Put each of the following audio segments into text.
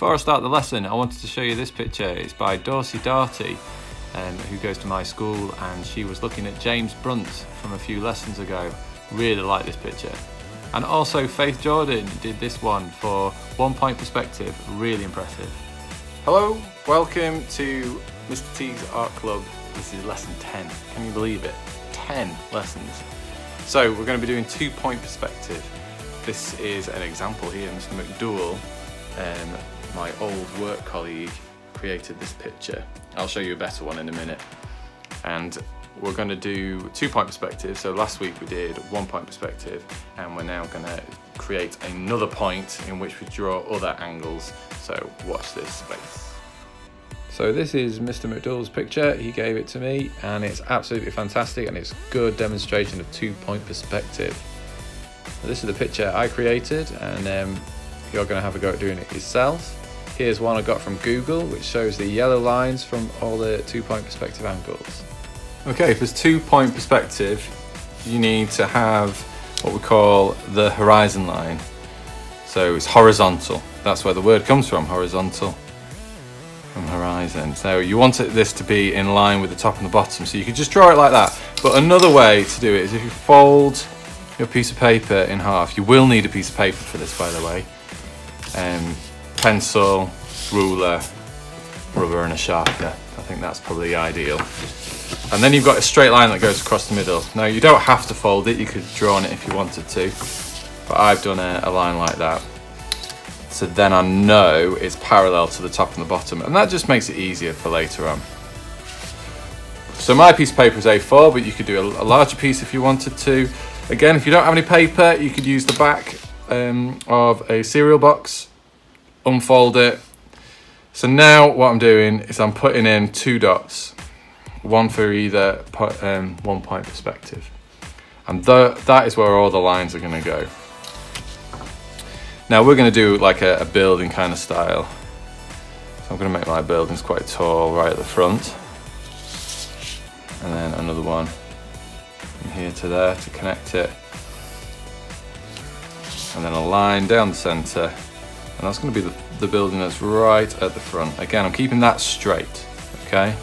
before I start the lesson, I wanted to show you this picture. It's by Dorsey Darty, who goes to my school, and she was looking at James Brunt from a few lessons ago. Really like this picture. And also Faith Jordan did this one for 1 point perspective. Really impressive. Hello, welcome to Mr. T's Art Club. This is lesson 10. Can you believe it? 10 lessons. So we're going to be doing 2 point perspective. This is an example here. Mr. McDowell, my old work colleague, created this picture. I'll show you a better one in a minute. And we're going to do 2 point perspective. So last week we did 1 point perspective, and we're now going to create another point in which we draw other angles. So watch this space. So this is Mr. McDowell's picture. He gave it to me, and it's absolutely fantastic, and it's a good demonstration of 2 point perspective. So this is the picture I created, and you're going to have a go at doing it yourself. Here's one I got from Google, which shows the yellow lines from all the 2 point perspective angles. Okay, for this 2 point perspective, you need to have what we call the horizon line. So it's horizontal. That's where the word comes from, horizontal, from horizon. So you want this to be in line with the top and the bottom. So you could just draw it like that. But another way to do it is if you fold your piece of paper in half. You will need a piece of paper for this, by the way. Pencil, ruler, rubber and a sharpener. I think that's probably ideal. And then you've got a straight line that goes across the middle. Now you don't have to fold it, you could draw on it if you wanted to, but I've done a line like that. So then I know it's parallel to the top and the bottom, and that just makes it easier for later on. So my piece of paper is A4, but you could do a larger piece if you wanted to. Again, if you don't have any paper, you could use the back of a cereal box, unfold it. So now what I'm doing is I'm putting in 2 dots, one for either 1 point perspective. And that is where all the lines are going to go. Now we're going to do like a building kind of style. So I'm going to make my buildings quite tall right at the front. And then another one from here to there to connect it. And then a line down the centre. And that's going to be the building that's right at the front. Again, I'm keeping that straight, okay?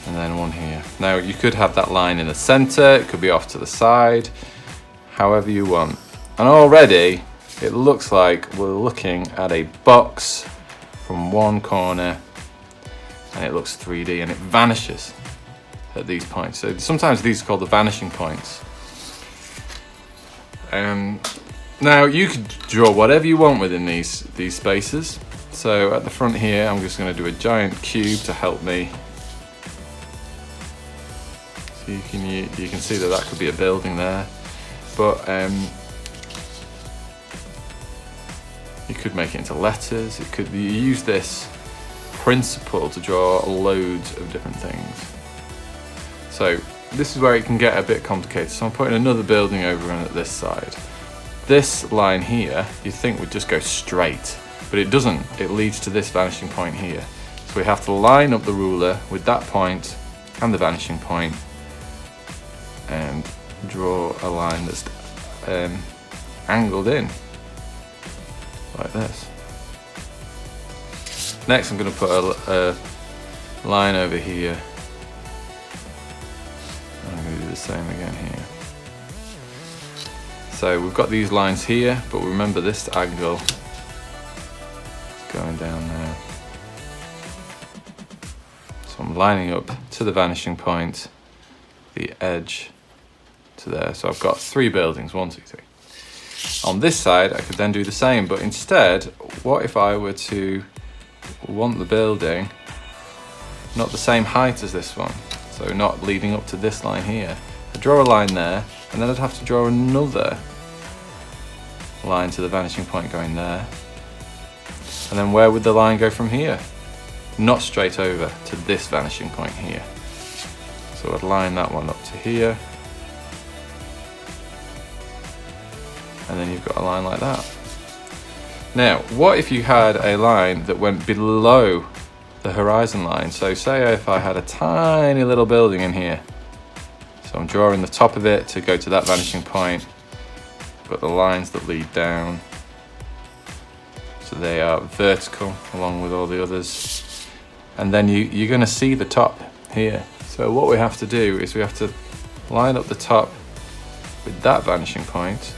And then one here. Now you could have that line in the center, it could be off to the side, however you want. And already it looks like we're looking at a box from one corner, and it looks 3D, and it vanishes at these points. So sometimes these are called the vanishing points. Now you could draw whatever you want within these spaces. So at the front here, I'm just going to do a giant cube to help me. So you can see that could be a building there, but you could make it into letters. You use this principle to draw loads of different things. So this is where it can get a bit complicated. So I'm putting another building over on this side. This line here, you'd think would just go straight, but it doesn't. It leads to this vanishing point here. So we have to line up the ruler with that point and the vanishing point and draw a line that's angled in, like this. Next I'm going to put a line over here. I'm going to do the same again here. So we've got these lines here, but remember this angle is going down there. So I'm lining up to the vanishing point, the edge to there. So I've got 3 buildings, 1, 2, 3. On this side, I could then do the same, but instead, what if I were to want the building not the same height as this one? So not leading up to this line here. I'd draw a line there, and then I'd have to draw another line to the vanishing point going there. And then where would the line go from here? Not straight over to this vanishing point here. So I'd line that one up to here. And then you've got a line like that. Now, what if you had a line that went below the horizon line? So say if I had a tiny little building in here. So I'm drawing the top of it to go to that vanishing point. Got the lines that lead down. So they are vertical along with all the others. And then you're going to see the top here. So what we have to do is we have to line up the top with that vanishing point,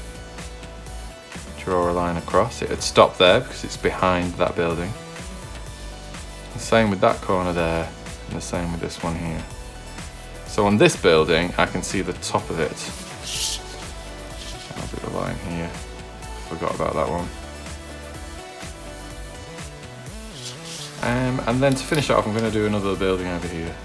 draw a line across. It would stop there because it's behind that building. The same with that corner there, and the same with this one here. So on this building, I can see the top of it. I'll do the line here. Forgot about that one. And then to finish it off, I'm going to do another building over here.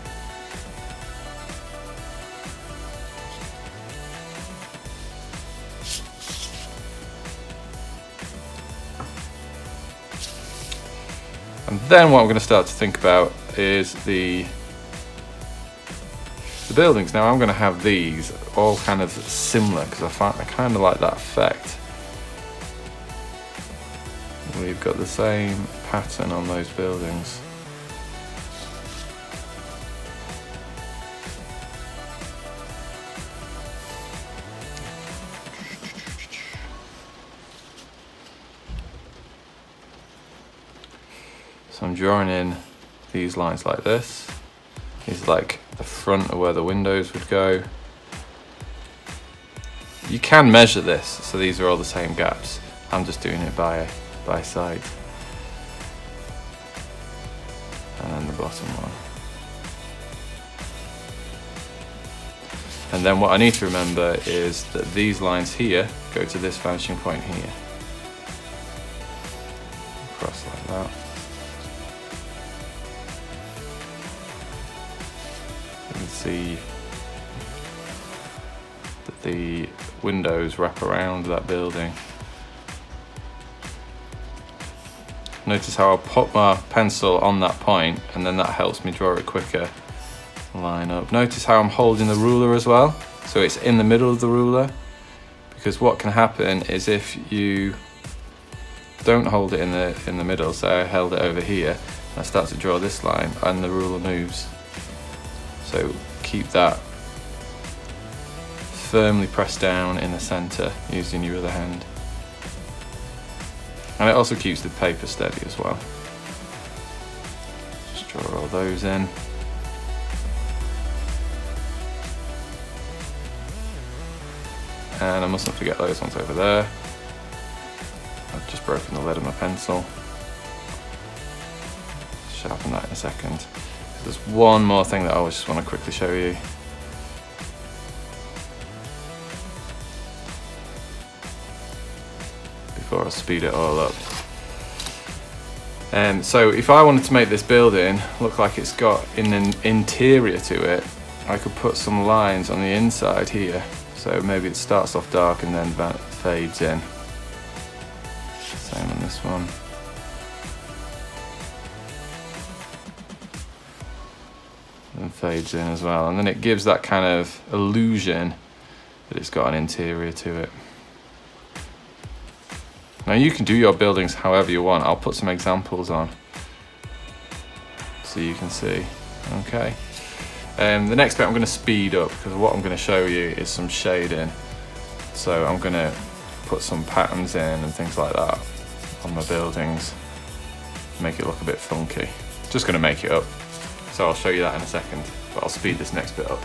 And then what I'm going to start to think about is the buildings. Now I'm going to have these all kind of similar because I kind of like that effect. We've got the same pattern on those buildings. So I'm drawing in these lines like this. These are like the front of where the windows would go. You can measure this, so these are all the same gaps. I'm just doing it by side. And then the bottom one. And then what I need to remember is that these lines here go to this vanishing point here. Cross like that. You can see that the windows wrap around that building. Notice how I'll put my pencil on that point and then that helps me draw it quicker. Line up. Notice how I'm holding the ruler as well, so it's in the middle of the ruler, because what can happen is if you don't hold it in the middle, so I held it over here, and I start to draw this line and the ruler moves. So keep that firmly pressed down in the center using your other hand. And it also keeps the paper steady as well. Just draw all those in. And I mustn't forget those ones over there. I've just broken the lead of my pencil. Sharpen that in a second. There's one more thing that I just want to quickly show you. Before I speed it all up. So if I wanted to make this building look like it's got an interior to it, I could put some lines on the inside here. So maybe it starts off dark and then that fades in. Same on this one. And fades in as well. And then it gives that kind of illusion that it's got an interior to it. Now you can do your buildings however you want. I'll put some examples on so you can see. Okay. The next bit I'm going to speed up because what I'm going to show you is some shading. So I'm going to put some patterns in and things like that on my buildings. Make it look a bit funky. Just going to make it up. So I'll show you that in a second, but I'll speed this next bit up.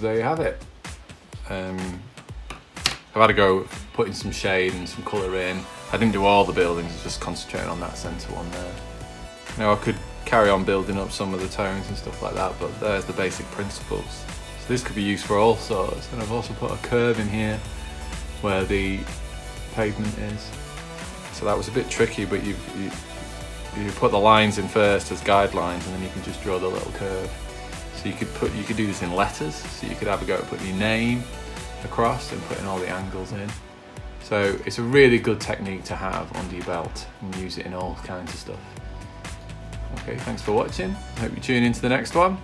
So there you have it. I've had to go putting some shade and some colour in. I didn't do all the buildings, just concentrating on that centre one there. Now I could carry on building up some of the tones and stuff like that, but there's the basic principles. So this could be used for all sorts. And I've also put a curve in here where the pavement is. So that was a bit tricky, but you put the lines in first as guidelines, and then you can just draw the little curve. So you could do this in letters. So you could have a go at putting your name across and putting all the angles in. So it's a really good technique to have under your belt and use it in all kinds of stuff. Okay, thanks for watching. I hope you tune into the next one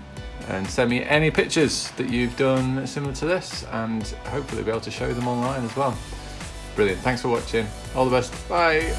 and send me any pictures that you've done similar to this, and hopefully be able to show them online as well. Brilliant, thanks for watching. All the best, bye.